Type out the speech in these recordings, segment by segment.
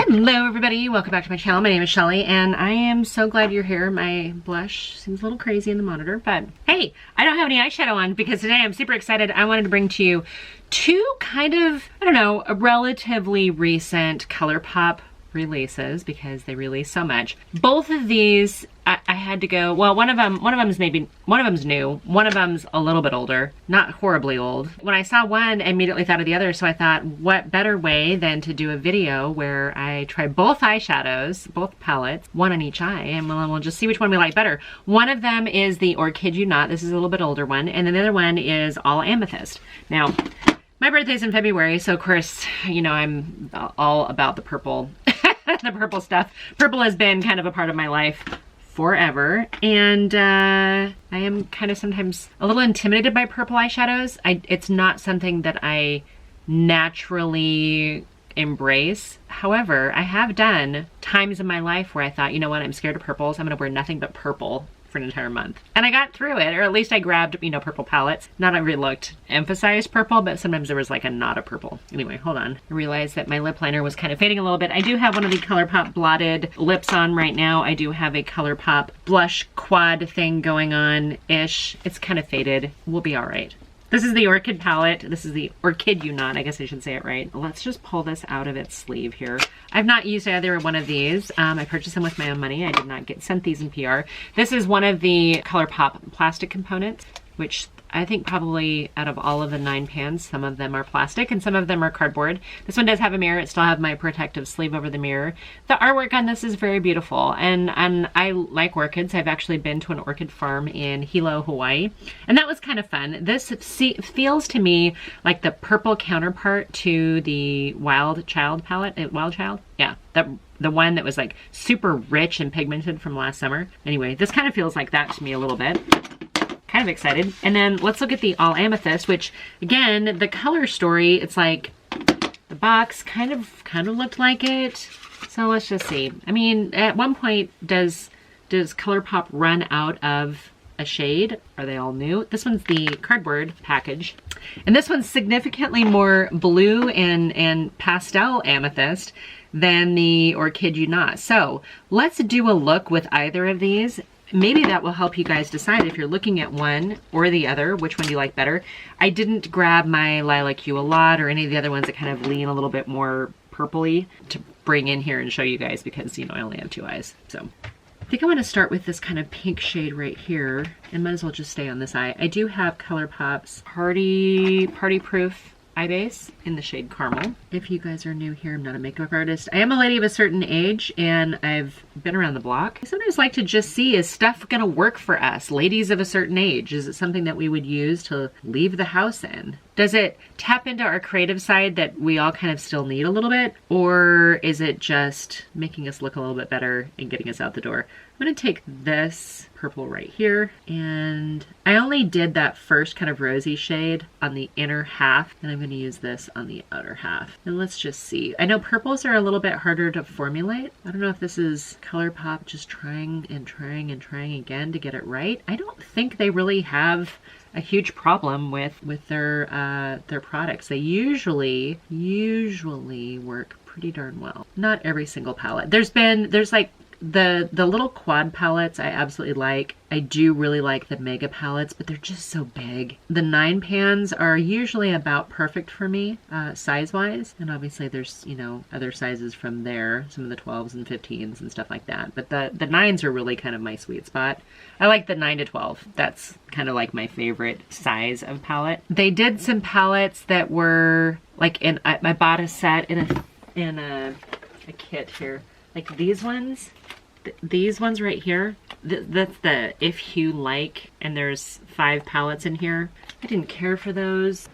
Hello everybody, welcome back to my channel. My name is Shelly and I am so glad you're here. My blush seems a little crazy in the monitor, but hey, I don't have any eyeshadow on because today I'm super excited. I wanted to bring to you two kind of, I don't know, relatively recent Colourpop releases because they release so much. Both of these I had to go, well, one of them's new, one of them's a little bit older, not horribly old. When I saw one, I immediately thought of the other, so I thought, what better way than to do a video where I try both eyeshadows, both palettes, one on each eye, and we'll just see which one we like better. One of them is the Orchid You Not, this is a little bit older one, and the other one is all Amethyst. Now, my birthday's in February, so of course, you know, I'm all about the purple, the purple stuff. Purple has been kind of a part of my life forever, and I am kind of sometimes a little intimidated by purple eyeshadows. It's not something that I naturally embrace. However, I have done times in my life where I thought, you know what, I'm scared of purples. I'm gonna wear nothing but purple for an entire month. And I got through it, or at least I grabbed, you know, purple palettes. Not every looked emphasized purple, but sometimes there was like a nod of purple. Anyway, hold on. I realized that my lip liner was kind of fading a little bit. I do have one of the Colourpop blotted lips on right now. I do have a Colourpop blush quad thing going on-ish. It's kind of faded. We'll be all right. This is the Orchid palette. This is the Orchid You Not. I guess I should say it right. Let's just pull this out of its sleeve here. I've not used either one of these. I purchased them with my own money. I did not get sent these in PR. This is one of the Colourpop plastic components, which I think probably out of all of the 9 pans, some of them are plastic and some of them are cardboard. This one does have a mirror. It still have my protective sleeve over the mirror. The artwork on this is very beautiful, and I like orchids. I've actually been to an orchid farm in Hilo, Hawaii, and that was kind of fun. This feels to me like the purple counterpart to the Wild Child palette. Wild Child? Yeah, the one that was like super rich and pigmented from last summer. Anyway, this kind of feels like that to me a little bit. Kind of excited. And then let's look at the all Amethyst, which again, the color story, it's like the box kind of looked like it. So let's just see. I mean, at one point, does Colourpop run out of a shade? Are they all new? This one's the cardboard package. And this one's significantly more blue and pastel amethyst than the Orchid You Not. So let's do a look with either of these. Maybe that will help you guys decide if you're looking at one or the other, which one do you like better. I didn't grab my Lilac Hue a lot or any of the other ones that kind of lean a little bit more purpley to bring in here and show you guys because, you know, I only have 2 eyes. So I think I want to start with this kind of pink shade right here and might as well just stay on this eye. I do have Colourpop's Party Proof eye base in the shade Caramel. If you guys are new here, I'm not a makeup artist. I am a lady of a certain age and I've been around the block. I sometimes like to just see, is stuff gonna work for us, ladies of a certain age? Is it something that we would use to leave the house in? Does it tap into our creative side that we all kind of still need a little bit? Or is it just making us look a little bit better and getting us out the door? I'm gonna take this purple right here, and I only did that first kind of rosy shade on the inner half, and I'm gonna use this on the outer half. And let's just see. I know purples are a little bit harder to formulate. I don't know if this is Colourpop just trying and trying and trying again to get it right. I don't think they really have a huge problem with their products. They usually work pretty darn well. Not every single palette. There's like the little quad palettes I absolutely like. I do really like the mega palettes, but they're just so big. The 9 pans are usually about perfect for me, size-wise. And obviously there's, you know, other sizes from there, some of the 12s and 15s and stuff like that. But the 9s are really kind of my sweet spot. I like the 9 to 12. That's kind of like my favorite size of palette. They did some palettes that were like I bought a set in a kit here. Like these ones right here, that's the If You Like, and there's 5 palettes in here. I didn't care for those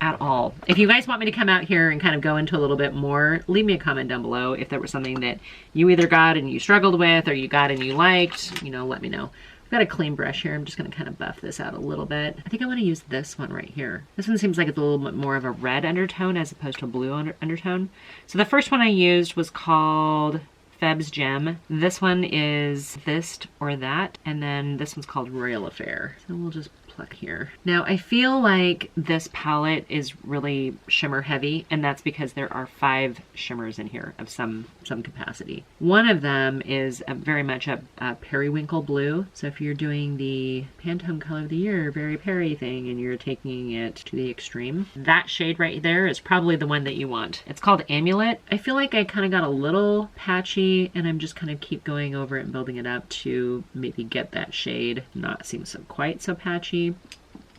at all. If you guys want me to come out here and kind of go into a little bit more, leave me a comment down below if there was something that you either got and you struggled with or you got and you liked, you know, let me know. I've got a clean brush here. I'm just gonna kind of buff this out a little bit. I think I wanna use this one right here. This one seems like it's a little bit more of a red undertone as opposed to a blue undertone. So the first one I used was called Feb's Gem. This one is This or That, and then this one's called Royal Affair. So we'll just pluck here. Now I feel like this palette is really shimmer heavy, and that's because there are 5 shimmers in here of some capacity. One of them is very much a periwinkle blue. So if you're doing the Pantone color of the year, very peri thing, and you're taking it to the extreme, that shade right there is probably the one that you want. It's called Amulet. I feel like I kind of got a little patchy, and I'm just kind of keep going over it and building it up to maybe get that shade not seem so quite so patchy.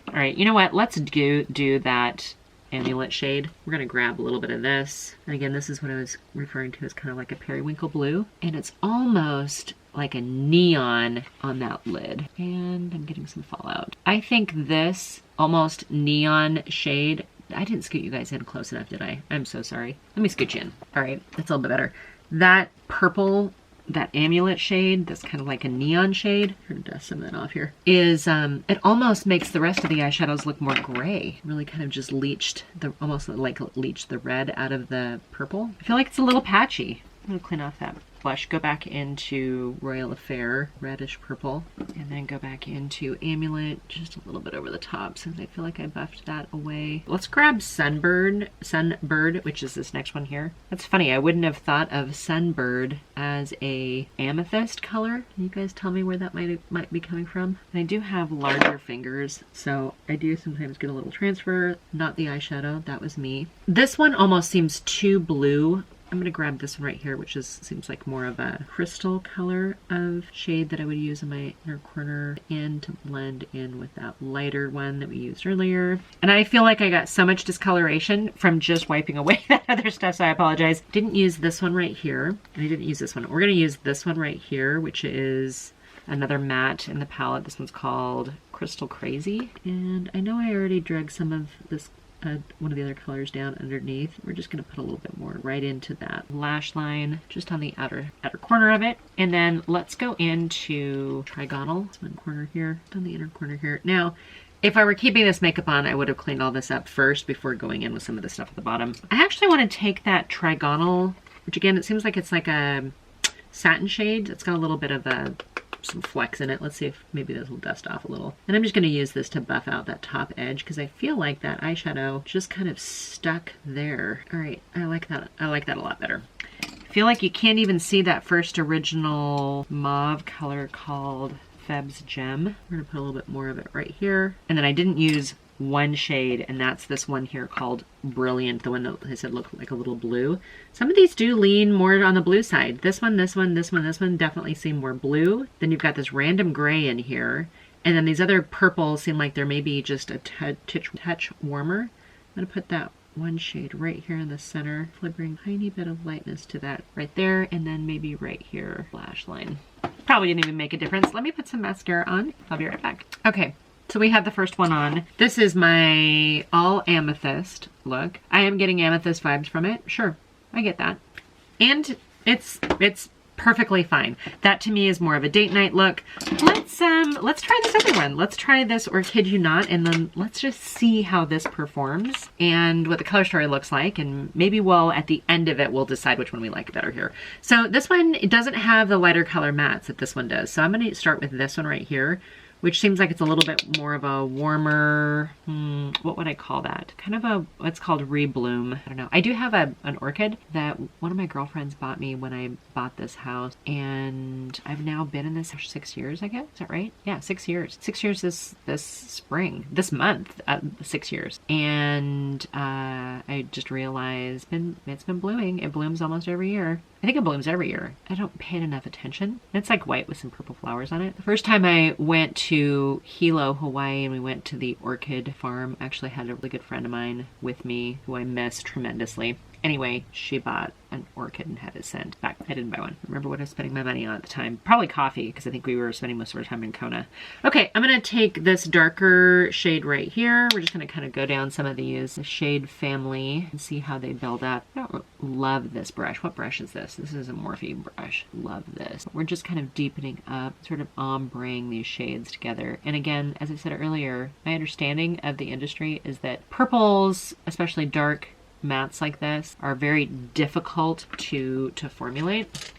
All right, you know what? Let's do that Amulet shade. We're gonna grab a little bit of this. And again, this is what I was referring to as kind of like a periwinkle blue. And it's almost like a neon on that lid. And I'm getting some fallout. I think this almost neon shade, I didn't scoot you guys in close enough, did I? I'm so sorry. Let me scoot you in. All right, that's a little bit better. That purple, that Amulet shade, that's kind of like a neon shade, I'm gonna dust some of that off here, is, it almost makes the rest of the eyeshadows look more gray. Really kind of just leached, almost like leached the red out of the purple. I feel like it's a little patchy. I'm gonna clean off that blush, go back into Royal Affair, reddish purple, and then go back into Amulet, just a little bit over the top since I feel like I buffed that away. Let's grab Sunbird, which is this next one here. That's funny, I wouldn't have thought of Sunbird as a amethyst color. Can you guys tell me where that might be coming from? And I do have larger fingers, so I do sometimes get a little transfer. Not the eyeshadow, that was me. This one almost seems too blue. I'm going to grab this one right here, which seems like more of a crystal color of shade that I would use in my inner corner and to blend in with that lighter one that we used earlier. And I feel like I got so much discoloration from just wiping away that other stuff, so I apologize. Didn't use this one right here, and I didn't use this one. We're going to use this one right here, which is another matte in the palette. This one's called Crystal Crazy. And I know I already dragged some of this one of the other colors down underneath. We're just going to put a little bit more right into that lash line, just on the outer corner of it. And then let's go into Trigonal. This one corner here, on the inner corner here. Now, if I were keeping this makeup on, I would have cleaned all this up first before going in with some of the stuff at the bottom. I actually want to take that Trigonal, which again, it seems like it's like a satin shade. It's got a little bit of some flecks in it. Let's see if maybe this will dust off a little. And I'm just going to use this to buff out that top edge because I feel like that eyeshadow just kind of stuck there. All right, I like that. I like that a lot better. I feel like you can't even see that first original mauve color called Feb's Gem. We're going to put a little bit more of it right here. And then I didn't use one shade, and that's this one here called Brilliant, the one that I said looked like a little blue. Some of these do lean more on the blue side. This one definitely seem more blue. Then you've got this random gray in here, and then these other purples seem like they're maybe just a touch warmer. I'm gonna put that one shade right here in the center, bring a tiny bit of lightness to that right there, and then maybe right here, lash line. Probably didn't even make a difference. Let me put some mascara on. I'll be right back. Okay. So we have the first one on. This is my all amethyst look. I am getting amethyst vibes from it. Sure, I get that. And it's perfectly fine. That to me is more of a date night look. Let's try this other one. Let's try this Orchid You Not, and then let's just see how this performs and what the color story looks like, and maybe at the end of it we'll decide which one we like better here. So this one, it doesn't have the lighter color mattes that this one does. So I'm gonna start with this one right here, which seems like it's a little bit more of a warmer, what would I call that? Kind of what's called rebloom. I don't know. I do have an orchid that one of my girlfriends bought me when I bought this house, and I've now been in this for 6 years, I guess. Is that right? Yeah, 6 years. 6 years this spring, this month, 6 years. And I just realized it's been blooming. It blooms almost every year. I think it blooms every year. I don't pay it enough attention. It's like white with some purple flowers on it. The first time I went to Hilo, Hawaii, and we went to the orchid farm, I actually had a really good friend of mine with me who I miss tremendously. Anyway, she bought an orchid and had it sent back. I didn't buy one. I remember what I was spending my money on at the time. Probably coffee, because I think we were spending most of our time in Kona. Okay, I'm going to take this darker shade right here. We're just going to kind of go down some of these, the shade family, and see how they build up. I don't love this brush. What brush is this? This is a Morphe brush. Love this. We're just kind of deepening up, sort of ombreing these shades together. And again, as I said earlier, my understanding of the industry is that purples, especially dark mattes like this, are very difficult to formulate.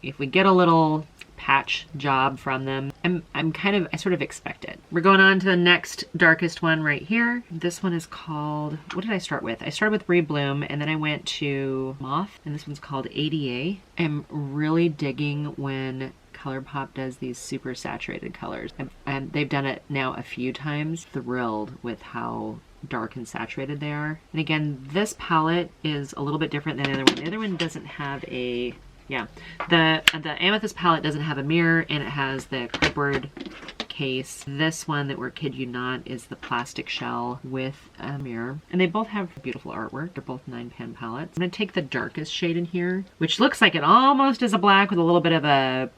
If we get a little patch job from them. I sort of expect it. We're going on to the next darkest one right here. This one is called, what did I start with? I started with Rebloom and then I went to Moth, and this one's called ADA. I'm really digging when Colourpop does these super saturated colors. They've done it now a few times. Thrilled with how dark and saturated they are. And again, this palette is a little bit different than the other one. The other one doesn't have a, yeah, the Amethyst palette doesn't have a mirror, and it has the cardboard case. This one that we're kid you not is the plastic shell with a mirror, and they both have beautiful artwork. They're both 9-pan palettes. I'm gonna take the darkest shade in here, which looks like it almost is a black with a little bit of a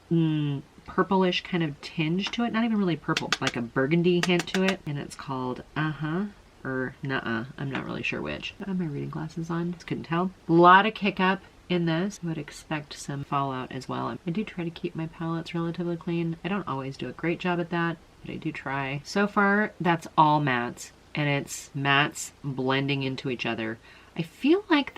purplish kind of tinge to it. Not even really purple, like a burgundy hint to it, and it's called or Nuh-uh. I'm not really sure which. I have my reading glasses on, just couldn't tell. A lot of kick up in this. I would expect some fallout as well. I do try to keep my palettes relatively clean. I don't always do a great job at that, but I do try. So far, that's all mattes, and it's mattes blending into each other. I feel like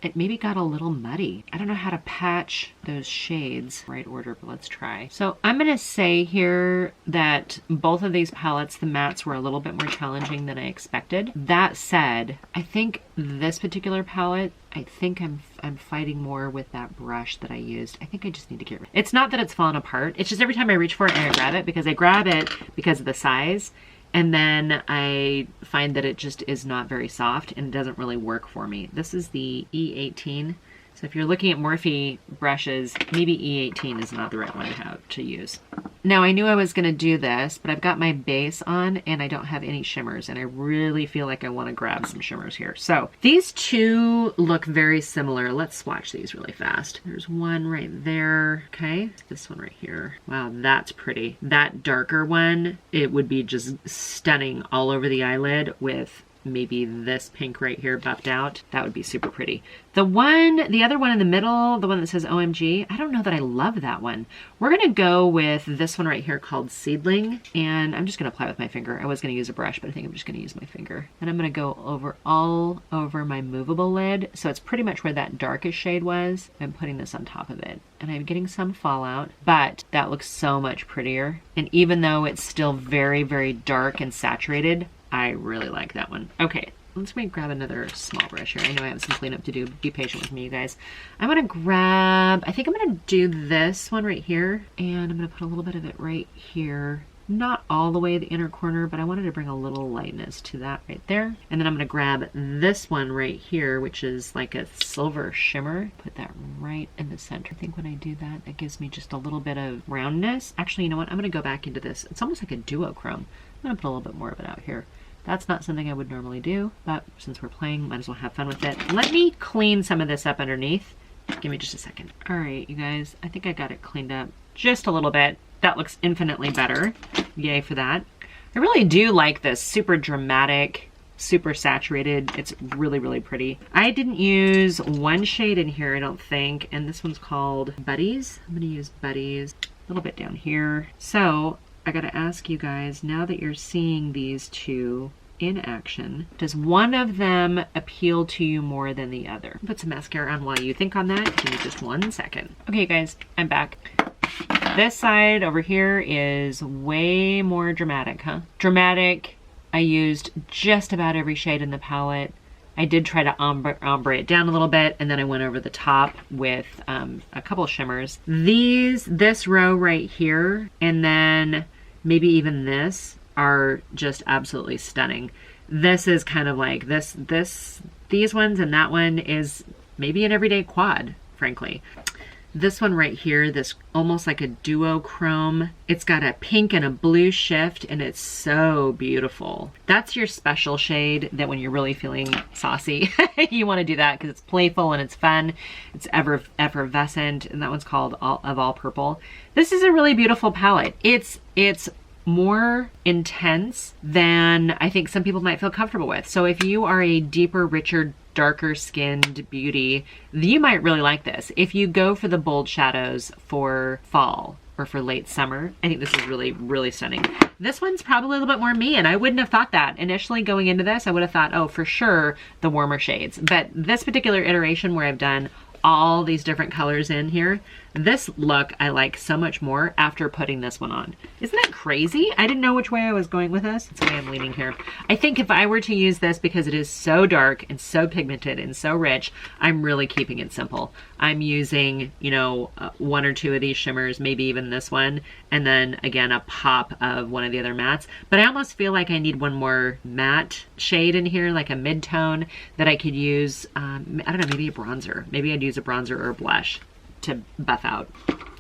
it maybe got a little muddy. I don't know how to patch those shades right order, but let's try. So I'm gonna say here that both of these palettes, the mattes were a little bit more challenging than I expected. That said, I think this particular palette, I think I'm fighting more with that brush that I used. I think I just need to get rid of it. It's not that it's fallen apart. It's just every time I reach for it and I grab it because of the size. And then I find that it just is not very soft and it doesn't really work for me. This is the E18. So if you're looking at Morphe brushes, maybe E18 is not the right one to use. Now I knew I was gonna do this, but I've got my base on and I don't have any shimmers, and I really feel like I wanna grab some shimmers here. So these two look very similar. Let's swatch these really fast. There's one right there, okay? This one right here. Wow, that's pretty. That darker one, it would be just stunning all over the eyelid with maybe this pink right here buffed out. That would be super pretty. The other one in the middle, the one that says OMG, I don't know that I love that one. We're gonna go with this one right here called Seedling, and I'm just gonna apply with my finger. I was gonna use a brush, but I think I'm just gonna use my finger. And I'm gonna go all over my movable lid, so it's pretty much where that darkest shade was. I'm putting this on top of it, and I'm getting some fallout, but that looks so much prettier. And even though it's still very, very dark and saturated, I really like that one. Okay, let's grab another small brush here. I know I have some cleanup to do. Be patient with me, you guys. I'm gonna grab, I think I'm gonna do this one right here, and I'm gonna put a little bit of it right here. Not all the way the inner corner, but I wanted to bring a little lightness to that right there. And then I'm gonna grab this one right here, which is like a silver shimmer. Put that right in the center. I think when I do that, it gives me just a little bit of roundness. Actually, you know what? I'm gonna go back into this. It's almost like a duochrome. I'm gonna put a little bit more of it out here. That's not something I would normally do, but since we're playing, might as well have fun with it. Let me clean some of this up underneath. Give me just a second. All right, you guys, I think I got it cleaned up just a little bit. That looks infinitely better. Yay for that. I really do like this super dramatic, super saturated. It's really, really pretty. I didn't use one shade in here, I don't think, and this one's called Buddies. I'm gonna use Buddies a little bit down here. So I gotta ask you guys, now that you're seeing these two in action, does one of them appeal to you more than the other? Put some mascara on while you think on that. Give me just 1 second. Okay, you guys, I'm back. This side over here is way more dramatic, huh? Dramatic. I used just about every shade in the palette. I did try to ombre it down a little bit, and then I went over the top with a couple shimmers. This row right here, and then maybe even this, are just absolutely stunning. This is kind of like these ones, and that one is maybe an everyday quad, frankly. This one right here, this almost like a duochrome. It's got a pink and a blue shift, and it's so beautiful. That's your special shade that when you're really feeling saucy, you want to do that because it's playful and it's fun. It's effervescent, and that one's called All Purple. This is a really beautiful palette. It's more intense than I think some people might feel comfortable with. So if you are a deeper, richer, darker skinned beauty, you might really like this. If you go for the bold shadows for fall or for late summer, I think this is really, really stunning. This one's probably a little bit more me, and I wouldn't have thought that. Initially going into this, I would have thought, oh, for sure, the warmer shades. But this particular iteration where I've done all these different colors in here. This look I like so much more after putting this one on. Isn't that crazy? I didn't know which way I was going with this. That's why I'm leaning here. I think if I were to use this, because it is so dark and so pigmented and so rich, I'm really keeping it simple. I'm using, you know, one or two of these shimmers, maybe even this one, and then again a pop of one of the other mattes. But I almost feel like I need one more matte shade in here, like a mid-tone that I could use, I don't know, maybe a bronzer. Maybe I'd use a bronzer or a blush to buff out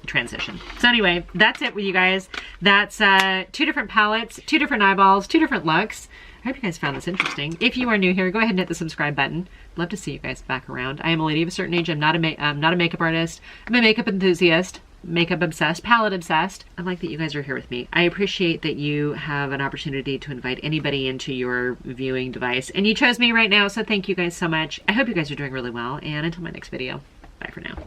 transition. So anyway, that's it with you guys. That's 2 different palettes, 2 different eyeballs, 2 different looks. I hope you guys found this interesting. If you are new here, go ahead and hit the subscribe button. Love to see you guys back around. I am a lady of a certain age. I'm not a makeup artist. I'm a makeup enthusiast, makeup obsessed, palette obsessed. I like that you guys are here with me. I appreciate that you have an opportunity to invite anybody into your viewing device, and you chose me right now, so thank you guys so much. I hope you guys are doing really well, and until my next video, bye for now.